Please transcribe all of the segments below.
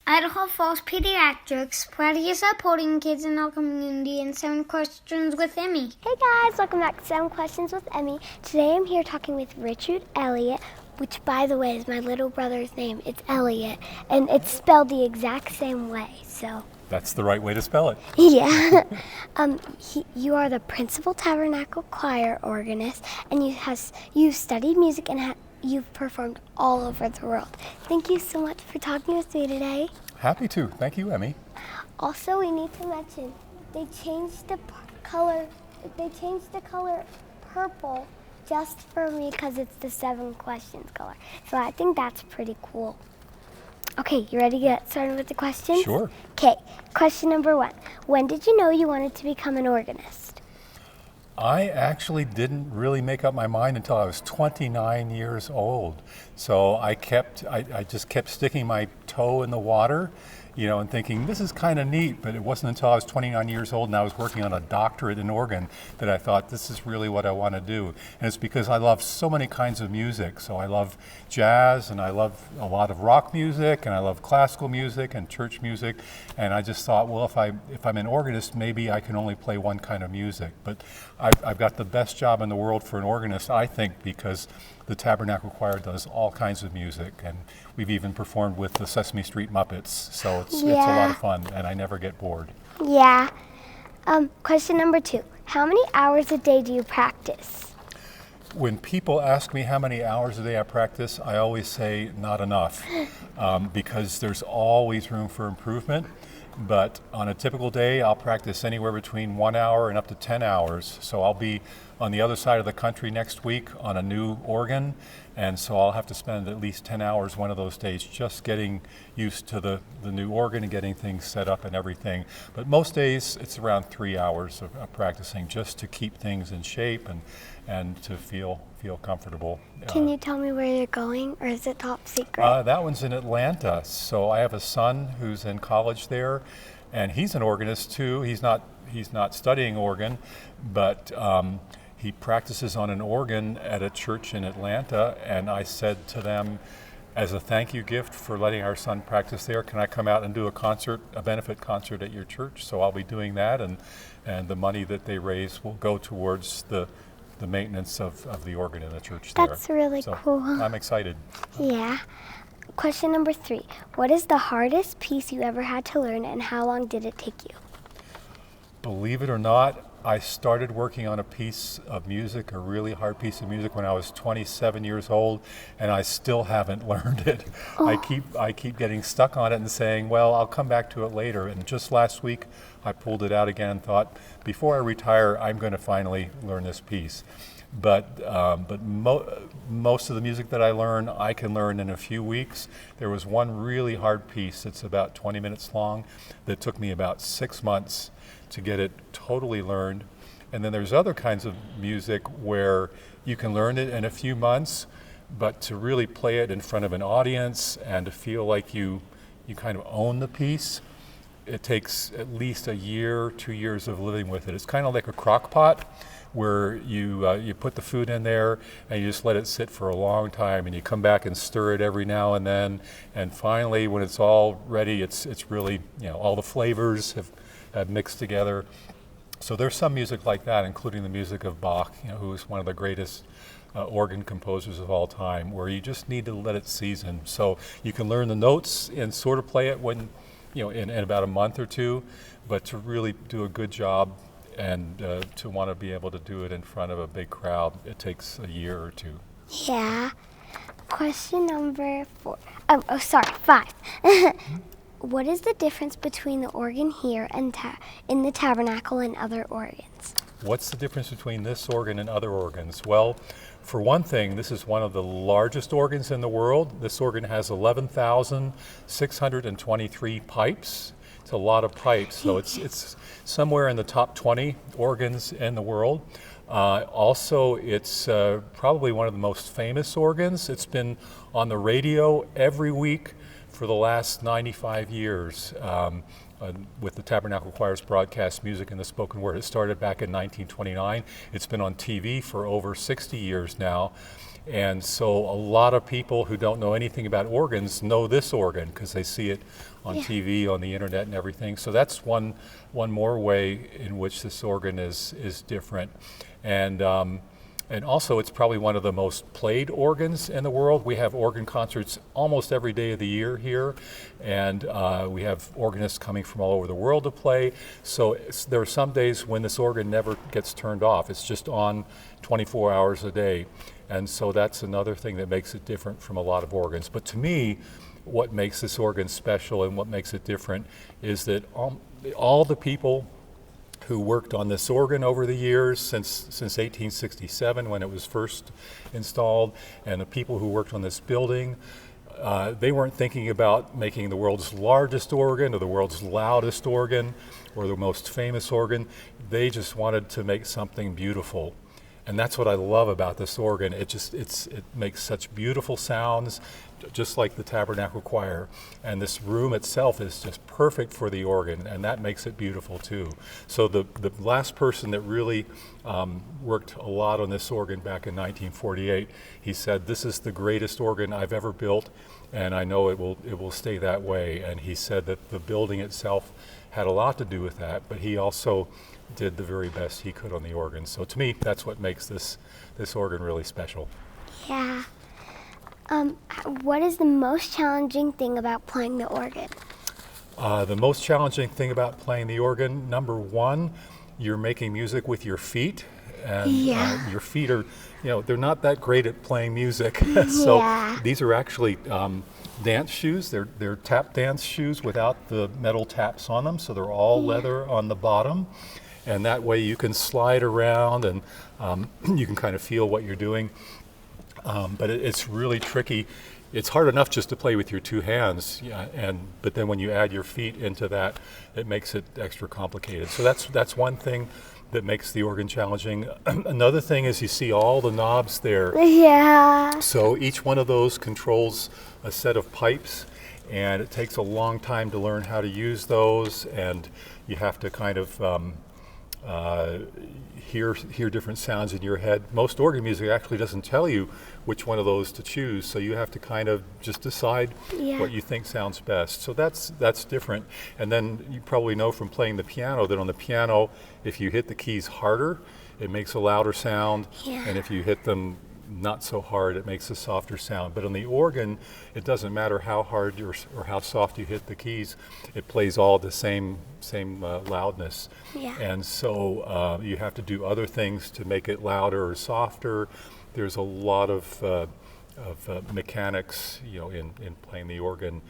Idaho Falls Pediatrics, proudly supporting kids in our community in 7 Questions with Emmy. Hey guys, welcome back to 7 Questions with Emmy. Today I'm here talking with Richard Elliott, which by the way is my little brother's name. It's Elliott, and it's spelled the exact same way, so. That's the right way to spell it. Yeah. You are the Principal Tabernacle Choir Organist, and you've studied music and you've performed all over the world. Thank you so much for talking with me today. Happy to. Thank you, Emmy. Also, we need to mention they changed the color. They changed the color purple just for me because it's the 7 Questions color. So I think that's pretty cool. Okay, you ready to get started with the questions? Sure. Okay, question number 1. When did you know you wanted to become an organist? I actually didn't really make up my mind until I was 29 years old. So I just kept sticking my toe in the water, and thinking this is kind of neat, but it wasn't until I was 29 years old and I was working on a doctorate in organ that I thought this is really what I want to do. And it's because I love so many kinds of music. So I love jazz, and I love a lot of rock music, and I love classical music and church music. And I just thought, well, if I'm an organist, maybe I can only play one kind of music. But I've got the best job in the world for an organist, I think, because the Tabernacle Choir does all kinds of music, and we've even performed with the Sesame Street Muppets, so it's a lot of fun, and I never get bored. Yeah. Question number 2. How many hours a day do you practice? When people ask me how many hours a day I practice, I always say not enough, because there's always room for improvement. But on a typical day, I'll practice anywhere between 1 hour and up to 10 hours. So I'll be on the other side of the country next week on a new organ, and so I'll have to spend at least 10 hours one of those days just getting used to the new organ and getting things set up and everything. But most days it's around 3 hours of practicing just to keep things in shape and to feel comfortable. Can you tell me where you're going, or is it top secret? That one's in Atlanta. So I have a son who's in college there, and he's an organist too. He's not studying organ, but he practices on an organ at a church in Atlanta. And I said to them, as a thank you gift for letting our son practice there, can I come out and do a benefit concert at your church? So I'll be doing that, and the money that they raise will go towards the maintenance of the organ in the church there. That's really cool. I'm excited. Yeah. Question number 3. What is the hardest piece you ever had to learn, and how long did it take you? Believe it or not, I started working on a piece of music, a really hard piece of music, when I was 27 years old, and I still haven't learned it. Oh. I keep getting stuck on it and saying, well, I'll come back to it later. And just last week, I pulled it out again and thought, before I retire, I'm going to finally learn this piece. But most of the music that I can learn in a few weeks. There was one really hard piece that's about 20 minutes long that took me about 6 months to get it totally learned. And then there's other kinds of music where you can learn it in a few months, but to really play it in front of an audience and to feel like you kind of own the piece, it takes at least a year, 2 years of living with it. It's kind of like a crock pot where you put the food in there and you just let it sit for a long time, and you come back and stir it every now and then, and finally when it's all ready, it's really, all the flavors have mixed together. So there's some music like that, including the music of Bach, who is one of the greatest organ composers of all time, where you just need to let it season. So you can learn the notes and sort of play it when, in about a month or two, but to really do a good job and to want to be able to do it in front of a big crowd, it takes a year or two. Yeah. Question number 4. 5. What is the difference between the organ here and in the tabernacle and other organs? What's the difference between this organ and other organs? Well, for one thing, this is one of the largest organs in the world. This organ has 11,623 pipes. It's a lot of pipes, so it's somewhere in the top 20 organs in the world. Also, it's probably one of the most famous organs. It's been on the radio every week for the last 95 years with the Tabernacle Choir's broadcast music and the spoken word. It started back in 1929. It's been on TV for over 60 years now. And so a lot of people who don't know anything about organs know this organ because they see it on TV, on the internet and everything. So that's one more way in which this organ is different. And also it's probably one of the most played organs in the world. We have organ concerts almost every day of the year here, and we have organists coming from all over the world to play. So there are some days when this organ never gets turned off. It's just on 24 hours a day. And so that's another thing that makes it different from a lot of organs. But to me, what makes this organ special and what makes it different is that all the people who worked on this organ over the years since 1867 when it was first installed, and the people who worked on this building, they weren't thinking about making the world's largest organ or the world's loudest organ or the most famous organ. They just wanted to make something beautiful. And that's what I love about this organ. It makes such beautiful sounds, just like the Tabernacle Choir. And this room itself is just perfect for the organ, and that makes it beautiful too. So the last person that really worked a lot on this organ back in 1948, he said, "This is the greatest organ I've ever built, and I know it will stay that way." And he said that the building itself had a lot to do with that, but he also did the very best he could on the organ. So to me, that's what makes this organ really special. Yeah. What is the most challenging thing about playing the organ? The most challenging thing about playing the organ, number one, you're making music with your feet. And your feet are, they're not that great at playing music. So these are actually dance shoes. They're tap dance shoes without the metal taps on them. So they're all leather on the bottom. And that way you can slide around and you can kind of feel what you're doing. But it's really tricky. It's hard enough just to play with your two hands, but then when you add your feet into that, it makes it extra complicated. So that's one thing that makes the organ challenging. Another thing is you see all the knobs there. Yeah. So each one of those controls a set of pipes, and it takes a long time to learn how to use those, and you have to kind of hear different sounds in your head. Most organ music actually doesn't tell you which one of those to choose, so you have to kind of just decide what you think sounds best. So that's different. And then you probably know from playing the piano that on the piano, if you hit the keys harder, it makes a louder sound, and if you hit them not so hard, it makes a softer sound. But on the organ, it doesn't matter how hard or how soft you hit the keys, it plays all the same loudness. And so you have to do other things to make it louder or softer. There's a lot of mechanics, in playing the organ.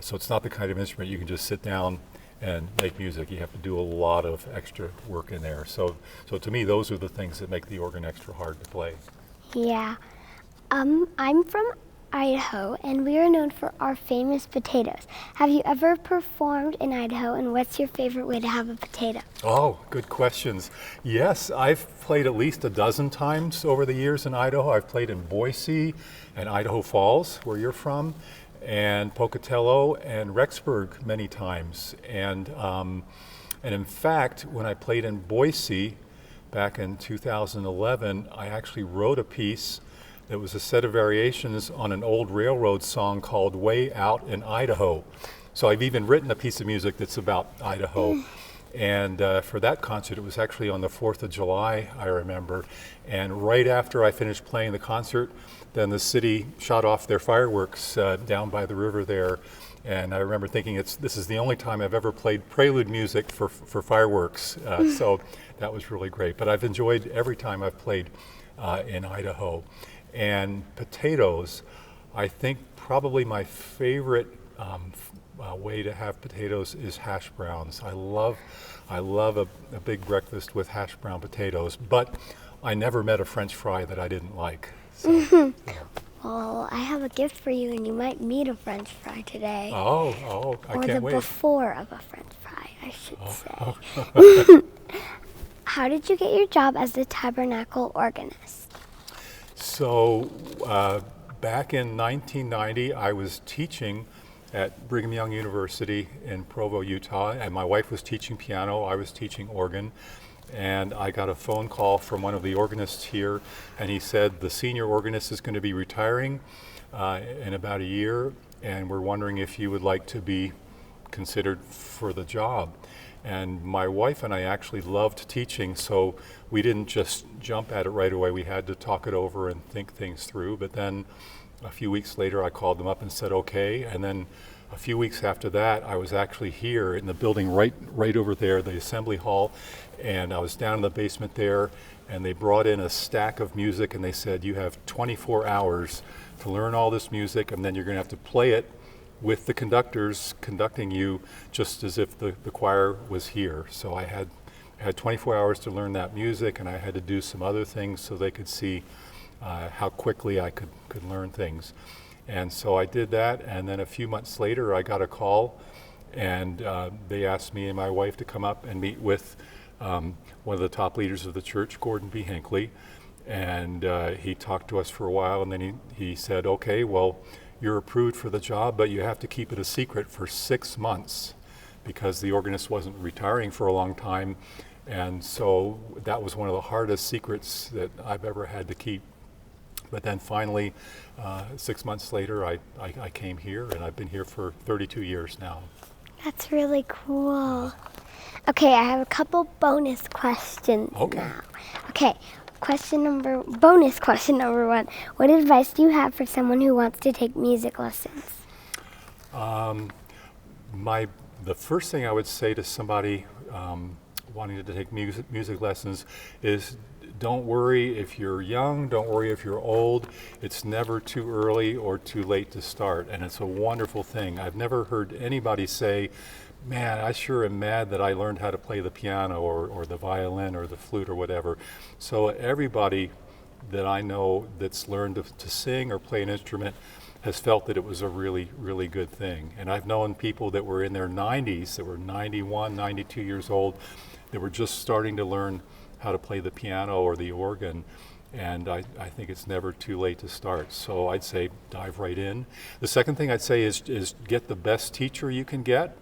So it's not the kind of instrument you can just sit down and make music. You have to do a lot of extra work in there. So to me, those are the things that make the organ extra hard to play. Yeah. I'm from Idaho, and we are known for our famous potatoes. Have you ever performed in Idaho, and what's your favorite way to have a potato? Oh, good questions. Yes, I've played at least a dozen times over the years in Idaho. I've played in Boise and Idaho Falls, where you're from, and Pocatello and Rexburg many times. And in fact, when I played in Boise, back in 2011, I actually wrote a piece that was a set of variations on an old railroad song called Way Out in Idaho. So I've even written a piece of music that's about Idaho. And for that concert, it was actually on the 4th of July, I remember. And right after I finished playing the concert, then the city shot off their fireworks down by the river there. And I remember thinking, this is the only time I've ever played prelude music for fireworks. So that was really great. But I've enjoyed every time I've played in Idaho. And potatoes, I think probably my favorite way to have potatoes is hash browns. I love a big breakfast with hash brown potatoes, but I never met a French fry that I didn't like. So, Well, I have a gift for you, and you might meet a French fry today. Oh, I can't wait. Or the before of a French fry, I should say. How did you get your job as the Tabernacle Organist? So back in 1990, I was teaching at Brigham Young University in Provo, Utah, and my wife was teaching piano, I was teaching organ. and I got a phone call from one of the organists here, and he said the senior organist is going to be retiring in about a year, and we're wondering if you would like to be considered for the job. And my wife and I actually loved teaching, so we didn't just jump at it right away. We had to talk it over and think things through. But then a few weeks later, I called them up and said, okay. And then a few weeks after that, I was actually here in the building right over there, the assembly hall, and I was down in the basement there, and they brought in a stack of music, and they said, you have 24 hours to learn all this music, and then you're going to have to play it with the conductors conducting you just as if the choir was here. So I had 24 hours to learn that music, and I had to do some other things so they could see how quickly I could learn things. And so I did that, and then a few months later I got a call, and they asked me and my wife to come up and meet with one of the top leaders of the church, Gordon B. Hinckley, and he talked to us for a while, and then he said, okay, well, you're approved for the job, but you have to keep it a secret for 6 months, because the organist wasn't retiring for a long time. And so that was one of the hardest secrets that I've ever had to keep. But then finally, 6 months later, I came here, and I've been here for 32 years now. That's really cool. Okay, I have a couple bonus questions now. Okay, bonus question number 1. What advice do you have for someone who wants to take music lessons? The first thing I would say to somebody wanting to take music lessons is, don't worry if you're young, don't worry if you're old. It's never too early or too late to start, and it's a wonderful thing. I've never heard anybody say, man, I sure am mad that I learned how to play the piano or the violin or the flute or whatever. So everybody that I know that's learned to sing or play an instrument has felt that it was a really, really good thing. And I've known people that were in their 90s, that were 91, 92 years old, that were just starting to learn how to play the piano or the organ. And I think it's never too late to start. So I'd say dive right in. The second thing I'd say is get the best teacher you can get.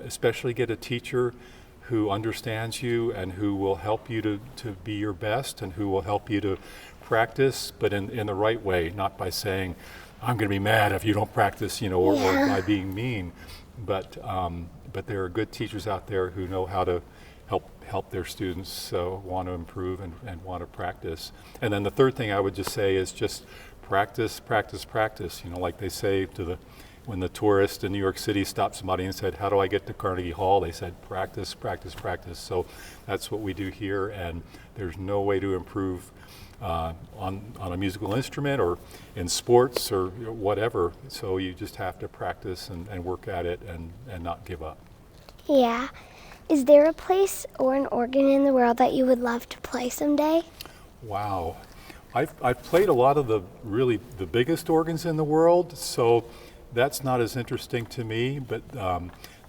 Especially get a teacher who understands you and who will help you to be your best, and who will help you to practice, but in the right way, not by saying, I'm going to be mad if you don't practice, or by being mean. But there are good teachers out there who know how to help their students want to improve and want to practice. And then the third thing I would just say is just practice, practice, practice. Like they say when the tourist in New York City stopped somebody and said, how do I get to Carnegie Hall? They said, practice, practice, practice. So that's what we do here, and there's no way to improve on a musical instrument or in sports or whatever. So you just have to practice and work at it and not give up. Yeah. Is there a place or an organ in the world that you would love to play someday? Wow. I've played a lot of the biggest organs in the world, so that's not as interesting to me, but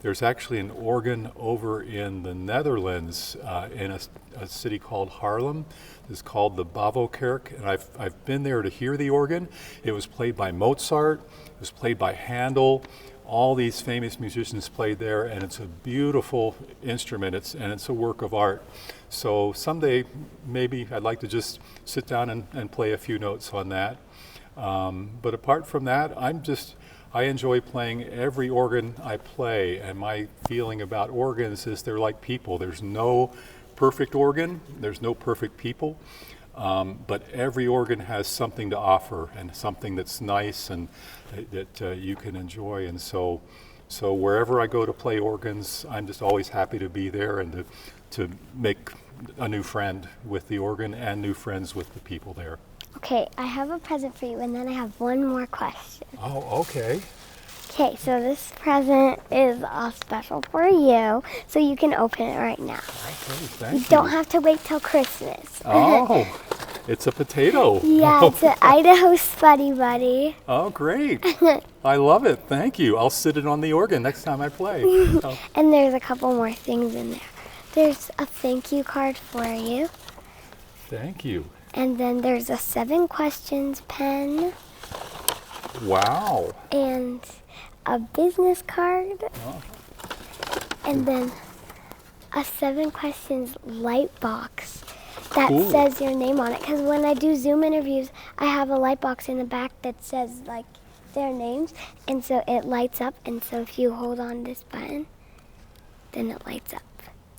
there's actually an organ over in the Netherlands in a city called Haarlem. It's called the Bavokerk, and I've been there to hear the organ. It was played by Mozart, it was played by Handel. All these famous musicians played there, and it's a beautiful instrument, and it's a work of art. So someday, maybe I'd like to just sit down and play a few notes on that. But apart from that, I enjoy playing every organ I play, and my feeling about organs is they're like people. There's no perfect organ, there's no perfect people, but every organ has something to offer, and something that's nice and that you can enjoy. And so wherever I go to play organs, I'm just always happy to be there and to make a new friend with the organ and new friends with the people there. Okay, I have a present for you, and then I have one more question. Oh, okay. Okay, so this present is all special for you, so you can open it right now. Okay, thank you. You don't have to wait till Christmas. Oh, it's a potato. Yeah, it's an Idaho Spuddy Buddy. Oh, great. I love it. Thank you. I'll sit it on the organ next time I play. And there's a couple more things in there. There's a thank you card for you. Thank you. And then there's a 7 questions pen. Wow. And a business card. Oh. And then a 7 questions light box that Cool. says your name on it. Because when I do Zoom interviews, I have a light box in the back that says like their names, and so it lights up. And so if you hold on this button, then it lights up.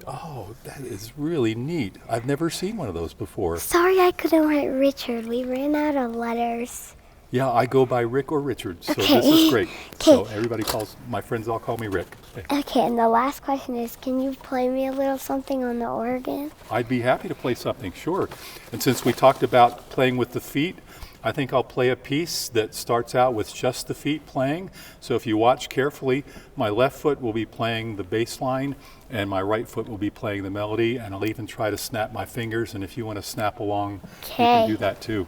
Oh, that is really neat. I've never seen one of those before. Sorry I couldn't write Richard. We ran out of letters. Yeah, I go by Rick or Richard, so Okay. this is great. So Okay. everybody my friends all call me Rick. Okay, and the last question is, can you play me a little something on the organ? I'd be happy to play something, sure. And since we talked about playing with the feet, I think I'll play a piece that starts out with just the feet playing. So if you watch carefully, my left foot will be playing the bass line and my right foot will be playing the melody, and I'll even try to snap my fingers, and if you want to snap along, you can do that too.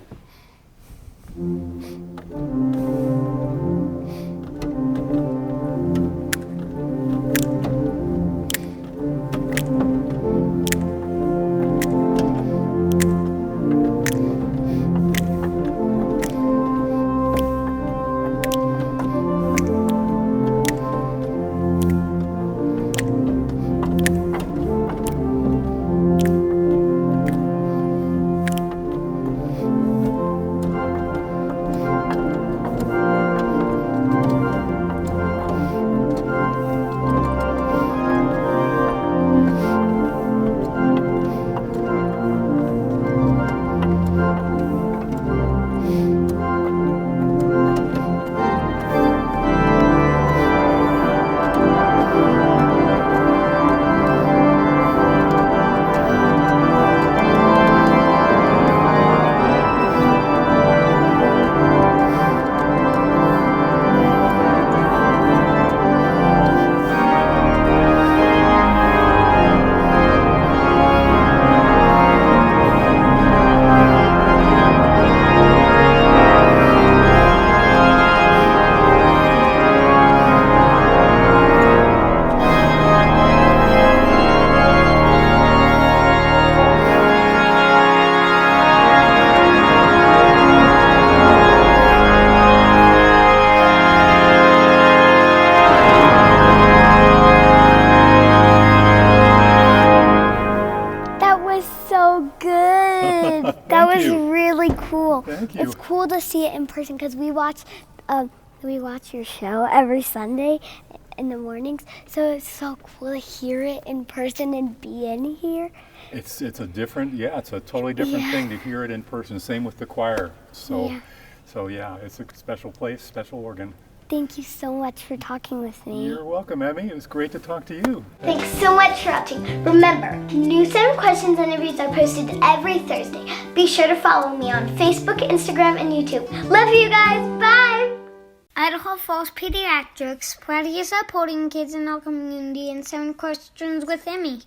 That was really cool. Thank you. It's cool to see it in person because we watch your show every Sunday in the mornings. So it's so cool to hear it in person and be in here. It's a totally different thing to hear it in person. Same with the choir. So yeah, it's a special place, special organ. Thank you so much for talking with me. You're welcome, Emmy. It was great to talk to you. Thanks so much for watching. Remember, new 7 questions interviews are posted every Thursday. Be sure to follow me on Facebook, Instagram, and YouTube. Love you guys. Bye. Idaho Falls Pediatrics, proudly supporting kids in our community, and 7 questions with Emmy.